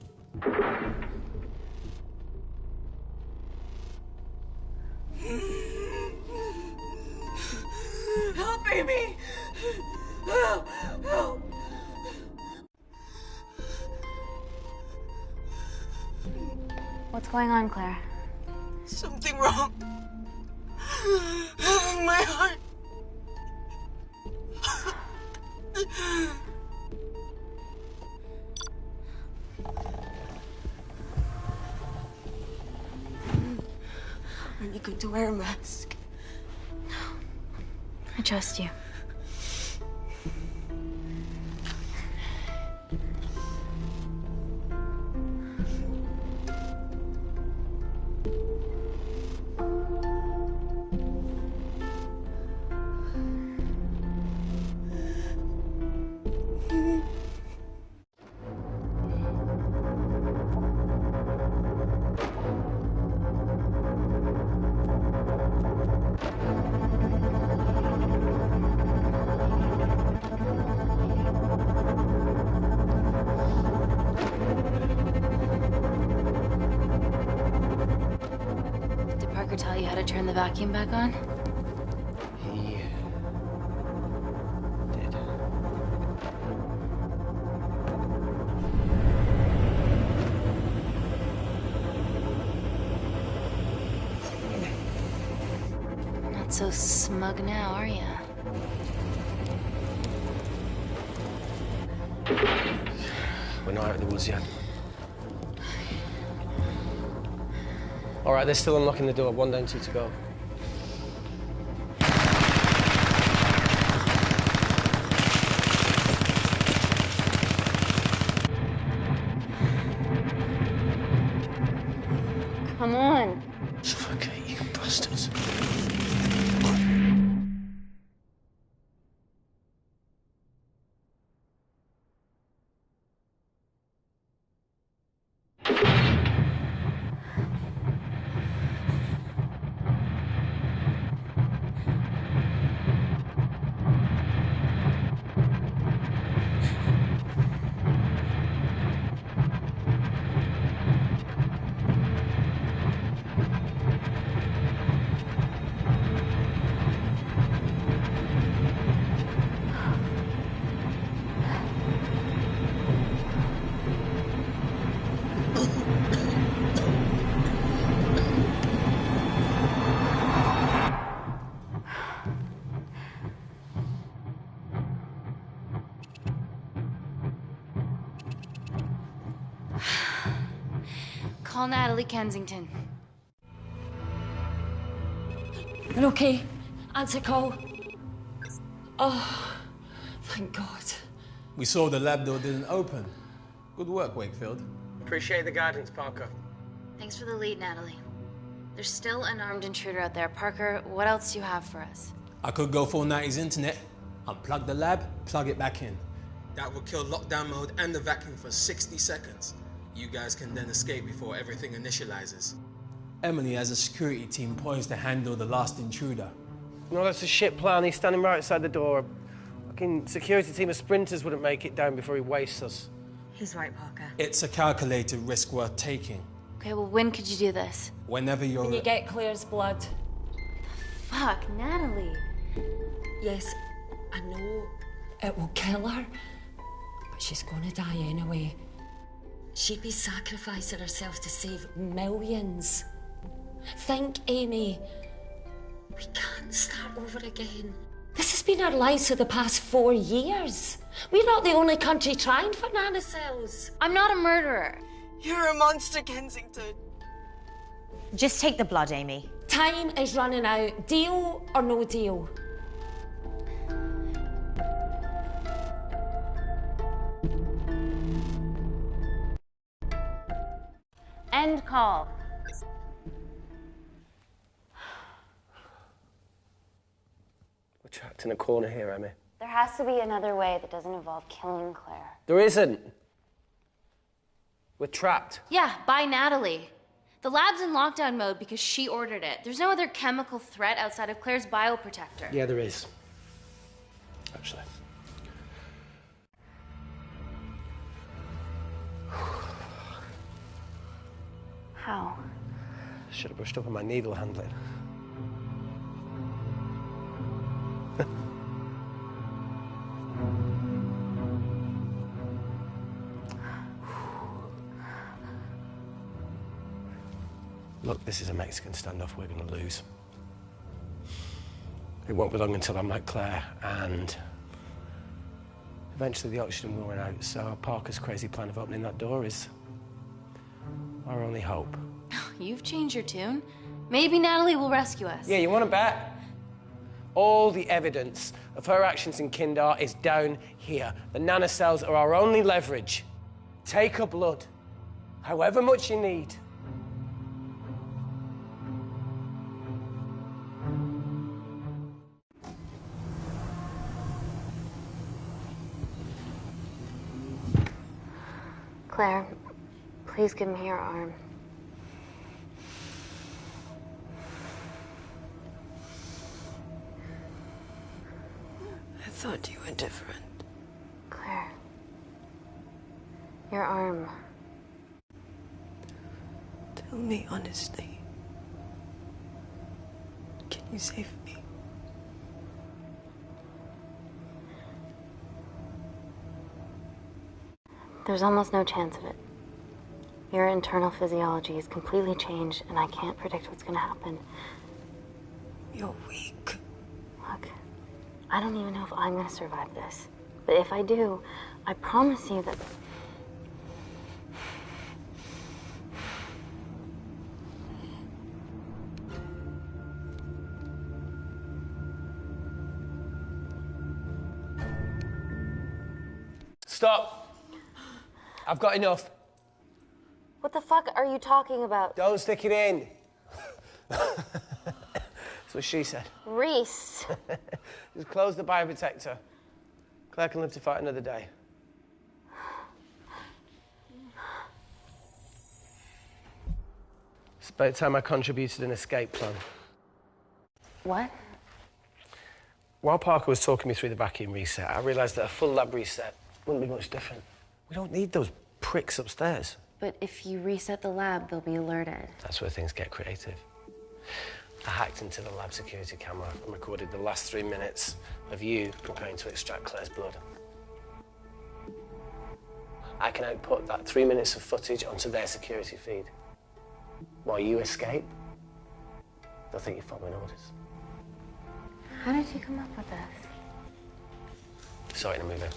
Help, Amy! Help! Help! What's going on, Claire? Something wrong. My heart. I need him to wear a mask. I trust you. Did Parker tell you how to turn the vacuum back on? He did. Not so smug now, are you? We're not out of the woods yet. All right, they're still unlocking the door. 1 down, 2 to go. Come on. Suffocate, you bastards. Call Natalie Kensington. You're okay? Answer call. Oh, thank God. We saw the lab door didn't open. Good work, Wakefield. Appreciate the guidance, Parker. Thanks for the lead, Natalie. There's still an armed intruder out there. Parker, what else do you have for us? I could go full 90s internet, unplug the lab, plug it back in. That would kill lockdown mode and the vacuum for 60 seconds. You guys can then escape before everything initializes. Emily has a security team poised to handle the last intruder. No, that's a shit plan. He's standing right outside the door. A fucking security team of sprinters wouldn't make it down before he wastes us. He's right, Parker. It's a calculated risk worth taking. Okay, well, when could you do this? Whenever you're... When you get Claire's blood. Fuck, Natalie. Yes, I know. It will kill her, but she's gonna die anyway. She'd be sacrificing herself to save millions. Think, Amy. We can't start over again. This has been our lives for the past 4 years. We're not the only country trying for nanocells. I'm not a murderer. You're a monster, Kensington. Just take the blood, Amy. Time is running out. Deal or no deal? End call. We're trapped in a corner here, Emmy. There has to be another way that doesn't involve killing Claire. There isn't. We're trapped. Yeah, by Natalie. The lab's in lockdown mode because she ordered it. There's no other chemical threat outside of Claire's bioprotector. Yeah, there is. Actually. How? Should have brushed up on my needle handling. Look, this is a Mexican standoff we're going to lose. It won't be long until I'm like Claire, and eventually the oxygen will run out, so Parker's crazy plan of opening that door is our only hope. You've changed your tune. Maybe Natalie will rescue us. Yeah, you want to bet? All the evidence of her actions in Kindar is down here. The nanocells are our only leverage. Take her blood, however much you need. Claire, please give me your arm. I thought you were different. Claire, your arm. Tell me honestly. Can you save me? There's almost no chance of it. Your internal physiology is completely changed, and I can't predict what's gonna happen. You're weak. Look, I don't even know if I'm gonna survive this. But if I do, I promise you that... Stop! I've got enough. What the fuck are you talking about? Don't stick it in. That's what she said. Reese. Just close the bioprotector. Claire can live to fight another day. It's about time I contributed an escape plan. What? While Parker was talking me through the vacuum reset, I realised that a full lab reset wouldn't be much different. We don't need those pricks upstairs. But if you reset the lab, they'll be alerted. That's where things get creative. I hacked into the lab security camera and recorded the last 3 minutes of you preparing to extract Claire's blood. I can output that 3 minutes of footage onto their security feed. While you escape, they'll think you're following orders. How did you come up with this? Saw it in a movie.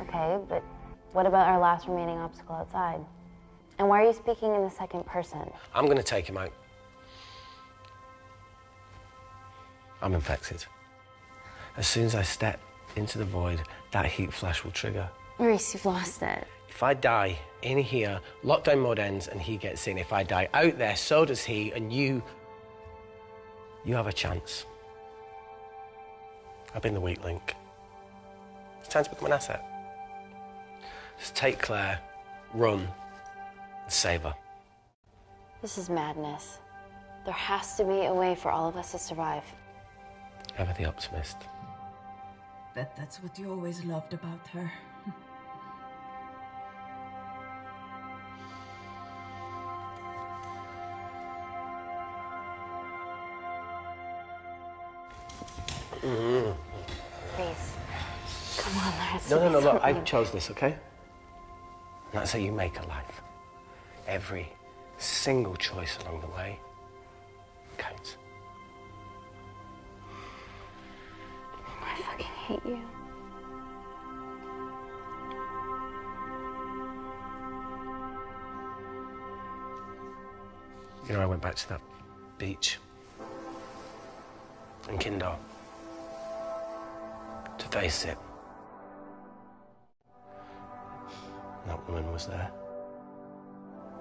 Okay, but what about our last remaining obstacle outside? And why are you speaking in the second person? I'm going to take him out. I'm infected. As soon as I step into the void, that heat flash will trigger. Reese, you've lost it. If I die in here, lockdown mode ends and he gets in. If I die out there, so does he, and you have a chance. I've been the weak link. It's time to become an asset. Just take Claire, run, and save her. This is madness. There has to be a way for all of us to survive. Ever the optimist. That's what you always loved about her. Please. Come on, let's No, look, I chose this, okay? And that's how you make a life. Every single choice along the way counts. I fucking hate you. You know, I went back to that beach in Kindar to face it. That woman was there.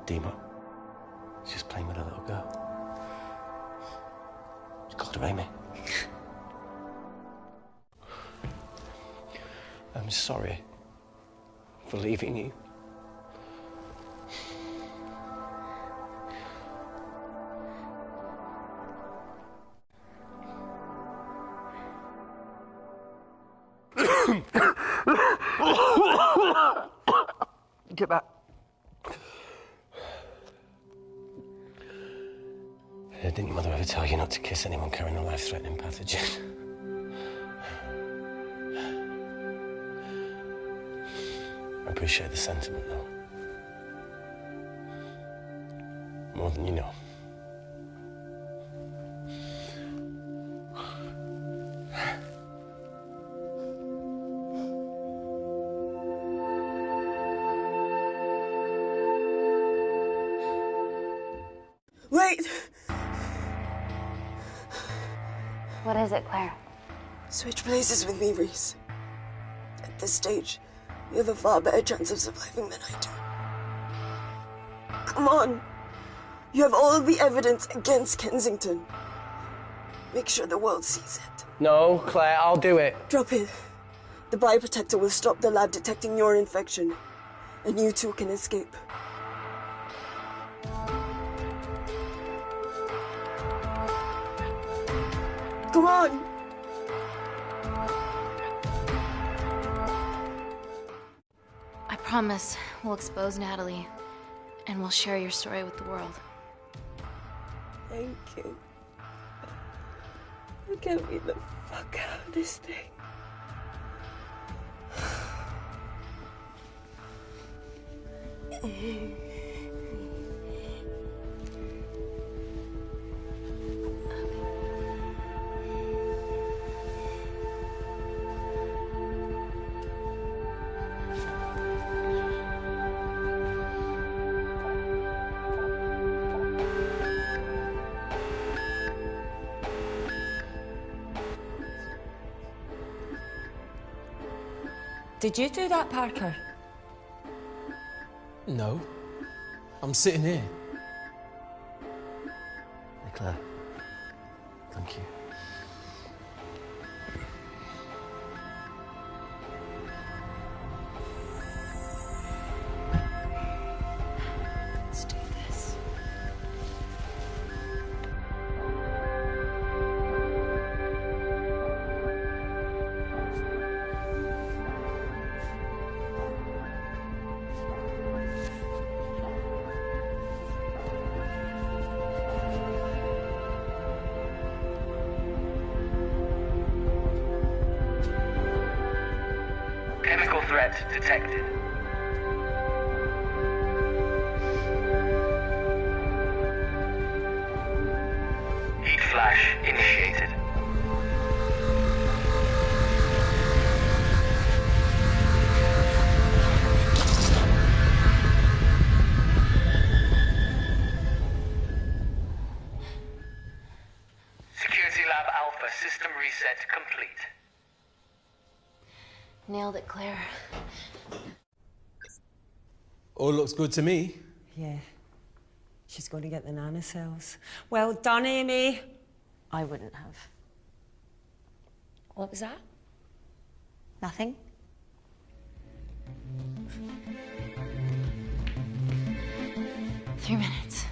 Dima. She's just playing with a little girl. She called her Amy. I'm sorry for leaving you. Get back. Didn't your mother ever tell you not to kiss anyone carrying a life-threatening pathogen? I appreciate the sentiment, though. More than you know. Wait! What is it, Claire? Switch places with me, Reese. At this stage, you have a far better chance of surviving than I do. Come on. You have all the evidence against Kensington. Make sure the world sees it. No, Claire, I'll do it. Drop it. The bioprotector will stop the lab detecting your infection, and you two can escape. Come on! I promise we'll expose Natalie, and we'll share your story with the world. Thank you. Get me the fuck out of this thing. Did you do that, Parker? No. I'm sitting here. Hey, Claire. Thank you. Let's do this. Chemical threat detected. Heat flash initiated. All looks good to me. Yeah. She's going to get the nanocells. Well done, Amy. I wouldn't have. What was that? Nothing? Three minutes.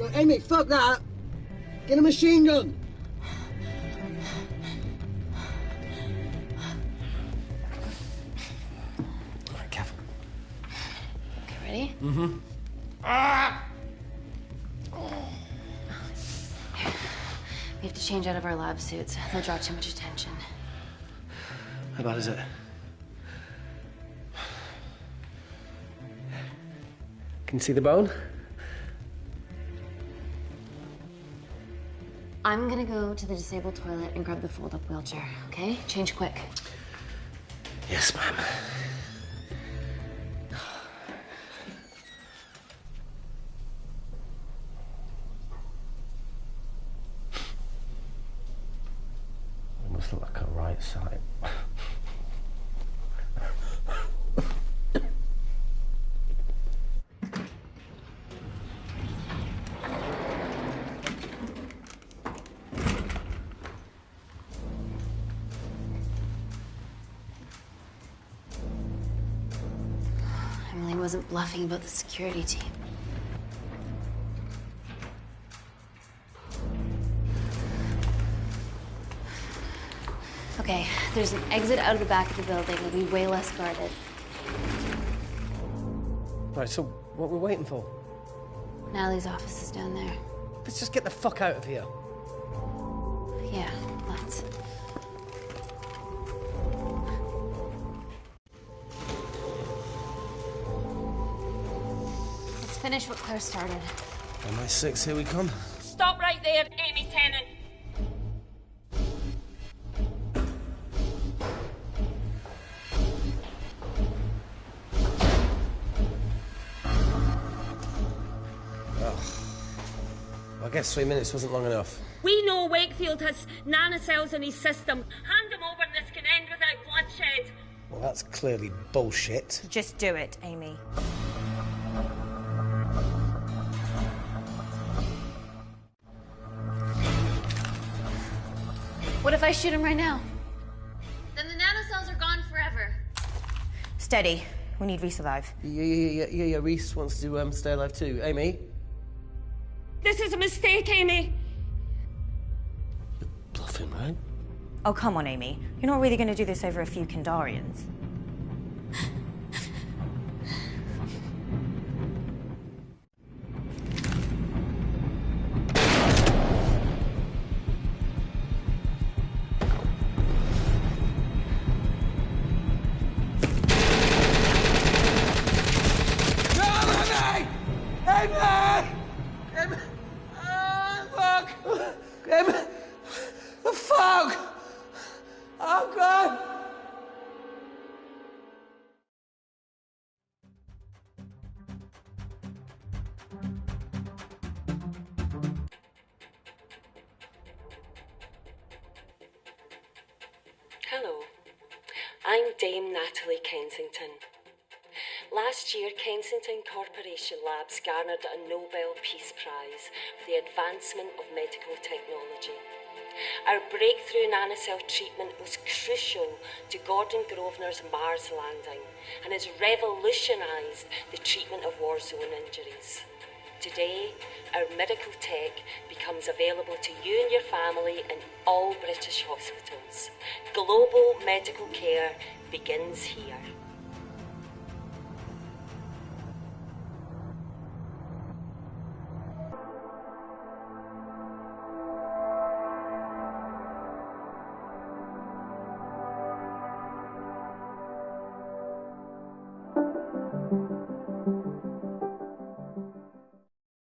Look, Amy, fuck that! Get a machine gun! All right, careful. Okay, ready? Mm-hmm. Ah! We have to change out of our lab suits. They'll draw too much attention. How bad is it? Can you see the bone? I'm gonna go to the disabled toilet and grab the fold-up wheelchair, okay? Change quick. Yes, ma'am. It must look like a right side. Emily wasn't bluffing about the security team. Okay, there's an exit out of the back of the building. It'll be way less guarded. Right, so what we're waiting for? Natalie's office is down there. Let's just get the fuck out of here. Yeah, let's. Let's finish what Claire started. MI6, here we come. Stop right there, Amy Tennant. I guess 3 minutes wasn't long enough. We know Wakefield has nanocells in his system. Hand him over and this can end without bloodshed. Well, that's clearly bullshit. Just do it, Amy. What if I shoot him right now? Then the nanocells are gone forever. Steady. We need Reese alive. Yeah. Reese wants to stay alive too. Amy? This is a mistake, Amy. Bluffing, right? Oh, come on, Amy. You're not really going to do this over a few Kandarians. The fuck! Oh, God! Hello, I'm Dame Natalie Kensington. Last year, Kensington Corporation Labs garnered a Nobel Peace Prize for the advancement of medical technology. Our breakthrough nanocell treatment was crucial to Gordon Grosvenor's Mars landing and has revolutionised the treatment of war zone injuries. Today, our medical tech becomes available to you and your family in all British hospitals. Global medical care begins here.